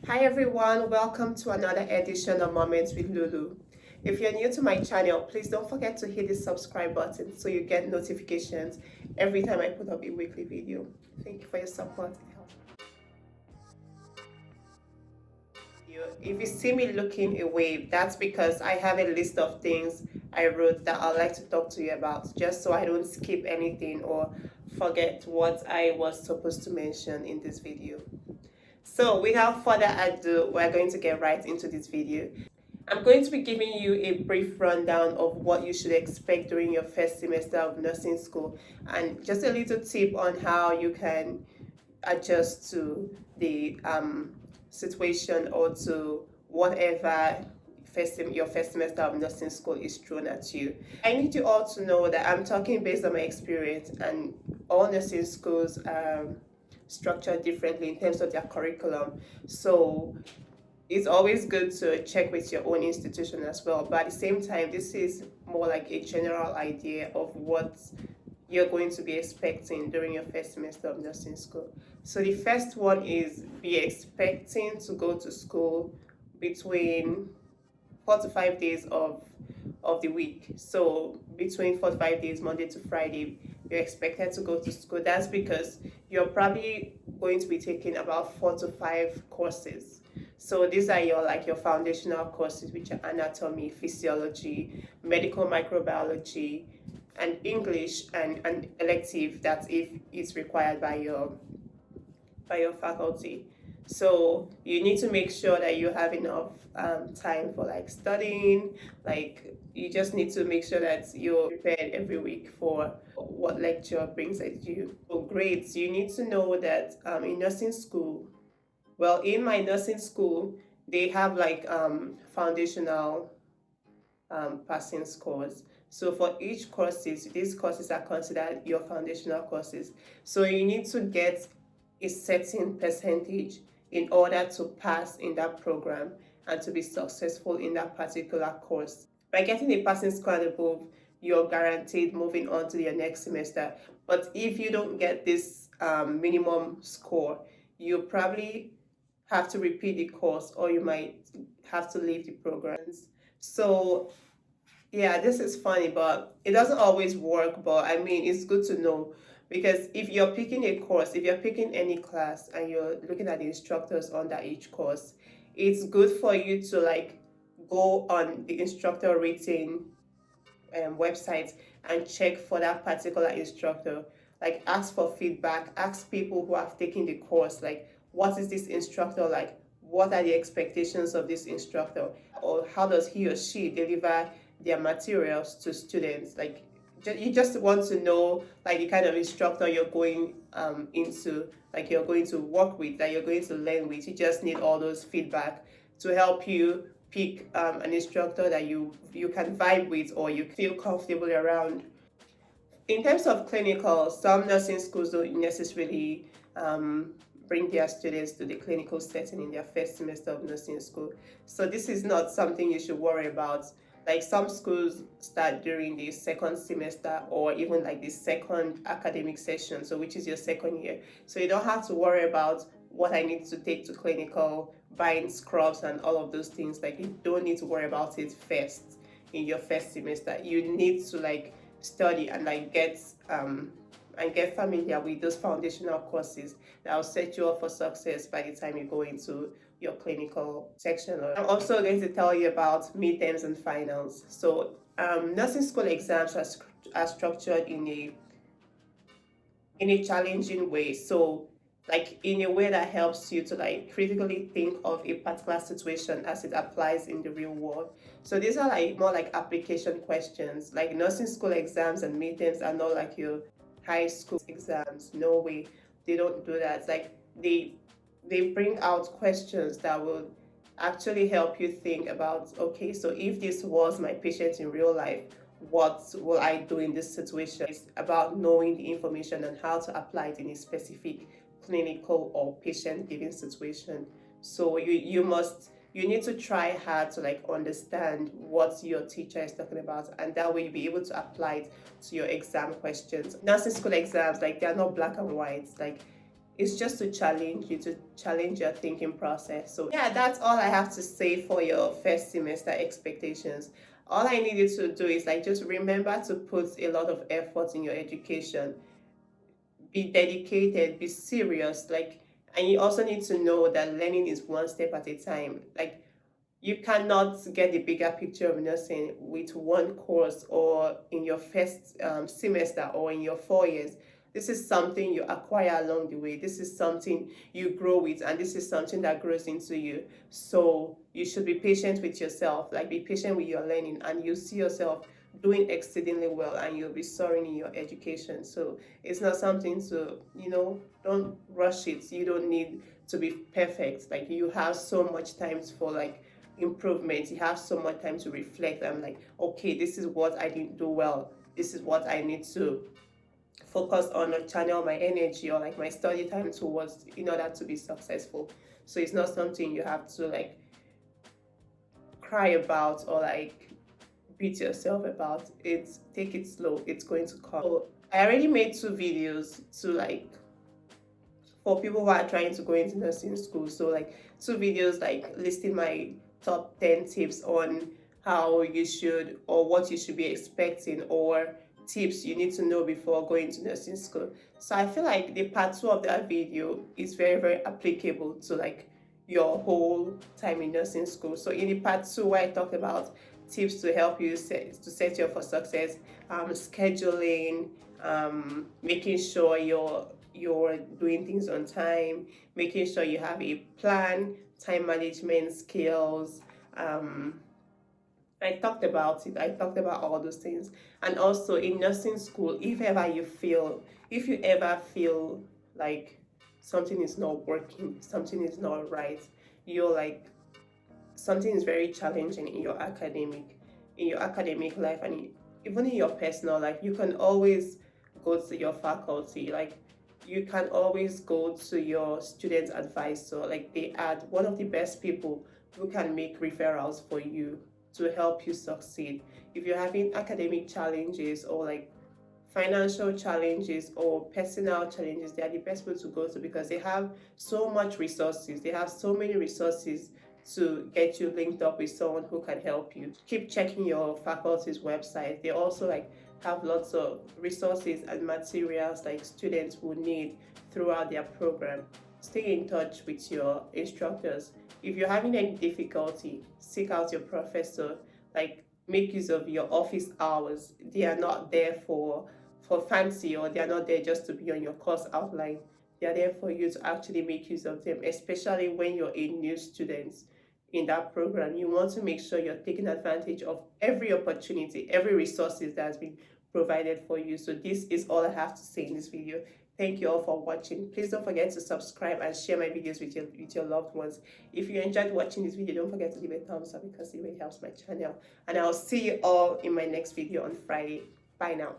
Hi everyone, welcome to another edition of Moments with Lulu. If you're new to my channel, please don't forget to hit the subscribe button so you get notifications every time I put up a weekly video. Thank you for your support. If you see me looking away, that's because I have a list of things I wrote that I'd like to talk to you about, just so I don't skip anything or forget what I was supposed to mention in this video. So without further ado, we're going to get right into this video. I'm going to be giving you a brief rundown of what you should expect during your first semester of nursing school and just a little tip on how you can adjust to the situation or to whatever your first semester of nursing school is thrown at you. I need you all to know that I'm talking based on my experience, and all nursing schools are structured differently in terms of their curriculum. So it's always good to check with your own institution as well. But at the same time, this is more like a general idea of what you're going to be expecting during your first semester of nursing school. So the first one is be expecting to go to school between 4 to 5 days of the week. So between 4 to 5 days, Monday to Friday, you're expected to go to school. That's because you're probably going to be taking about 4 to 5 courses. So these are your foundational courses, which are anatomy, physiology, medical microbiology, and English, and an elective that if it's required by your faculty. So you need to make sure that you have enough time for like studying. Like you just need to make sure that you're prepared every week for what lecture brings at you. So grades, you need to know that in nursing school, well, in my nursing school, they have like foundational passing scores. So for each courses, these courses are considered your foundational courses. So you need to get a certain percentage in order to pass in that program and to be successful in that particular course. By getting a passing score and above, you're guaranteed moving on to your next semester. But if you don't get this minimum score, you probably have to repeat the course, or you might have to leave the programs. So yeah, this is funny, but it doesn't always work. But I mean, it's good to know, because if you're picking a course, if you're picking any class and you're looking at the instructors under each course, it's good for you to like go on the instructor rating website and check for that particular instructor. Like ask for feedback, ask people who have taken the course, like what is this instructor like? What are the expectations of this instructor? Or how does he or she deliver their materials to students? Like you just want to know like the kind of instructor you're going into, like you're going to work with, that you're going to learn with. You just need all those feedback to help you pick an instructor that you can vibe with or you feel comfortable around. In terms of clinical, some nursing schools don't necessarily bring their students to the clinical setting in their first semester of nursing school. So this is not something you should worry about. Like some schools start during the second semester or even like the second academic session, so which is your second year. So you don't have to worry about what I need to take to clinical, buying scrubs and all of those things. Like you don't need to worry about it first in your first semester. You need to like study and like get familiar with those foundational courses that will set you up for success by the time you go into your clinical section. I'm also going to tell you about midterms and finals. So nursing school exams are structured in a challenging way. So like in a way that helps you to like critically think of a particular situation as it applies in the real world. So these are like more like application questions. Like nursing school exams and midterms are not like your high school exams. No way, they don't do that. Like they bring out questions that will actually help you think about, okay, so if this was my patient in real life, what will I do in this situation? It's about knowing the information and how to apply it in a specific clinical or patient given situation. So you need to try hard to like understand what your teacher is talking about, and that way you'll be able to apply it to your exam questions. Nursing school exams, like they're not black and white. Like It's just to challenge you, to challenge your thinking process. So yeah, that's all I have to say for your first semester expectations. All I need you to do is like just remember to put a lot of effort in your education. Be dedicated, be serious, like, and you also need to know that learning is one step at a time. Like, you cannot get the bigger picture of nursing with one course or in your first semester or in your 4 years. This is something you acquire along the way. This is something you grow with, and this is something that grows into you. So you should be patient with yourself, like be patient with your learning, and you see yourself doing exceedingly well, and you'll be soaring in your education. So it's not something to, don't rush it. You don't need to be perfect. Like, you have so much time for like improvement. You have so much time to reflect. I'm like, okay, this is what I didn't do well. This is what I need to focus on or channel my energy or like my study time towards in order to be successful. So it's not something you have to like cry about or like beat yourself about. It's take it slow. It's going to come. So I already made 2 videos to like for people who are trying to go into nursing school. So like 2 videos like listing my top 10 tips on how you should or what you should be expecting or tips you need to know before going to nursing school. So I feel like the part 2 of that video is very, very applicable to like your whole time in nursing school. So in the part 2 where I talk about tips to help you set you up for success, scheduling, making sure you're doing things on time, making sure you have a plan, time management skills. I talked about it. I talked about all those things. And also in nursing school, if you ever feel like something is not working, something is not right, you're like something is very challenging in your academic life, and even in your personal life, you can always go to your faculty. Like, you can always go to your student advisor. Like, they are one of the best people who can make referrals for you to help you succeed. If you're having academic challenges or like financial challenges or personal challenges, they are the best people to go to because they have so much resources. They have so many resources to get you linked up with someone who can help you. Keep checking your faculty's website. They also like have lots of resources and materials like students will need throughout their program. Stay in touch with your instructors. If you're having any difficulty, seek out your professor. Like, make use of your office hours. They are not there for fancy, or they are not there just to be on your course outline. They are there for you to actually make use of them, especially when you're a new student in that program. You want to make sure you're taking advantage of every opportunity, every resources that has been provided for you. So this is all I have to say in this video. Thank you all for watching. Please don't forget to subscribe and share my videos with your loved ones. If you enjoyed watching this video, don't forget to give it a thumbs up because it really helps my channel. And I'll see you all in my next video on Friday. Bye now.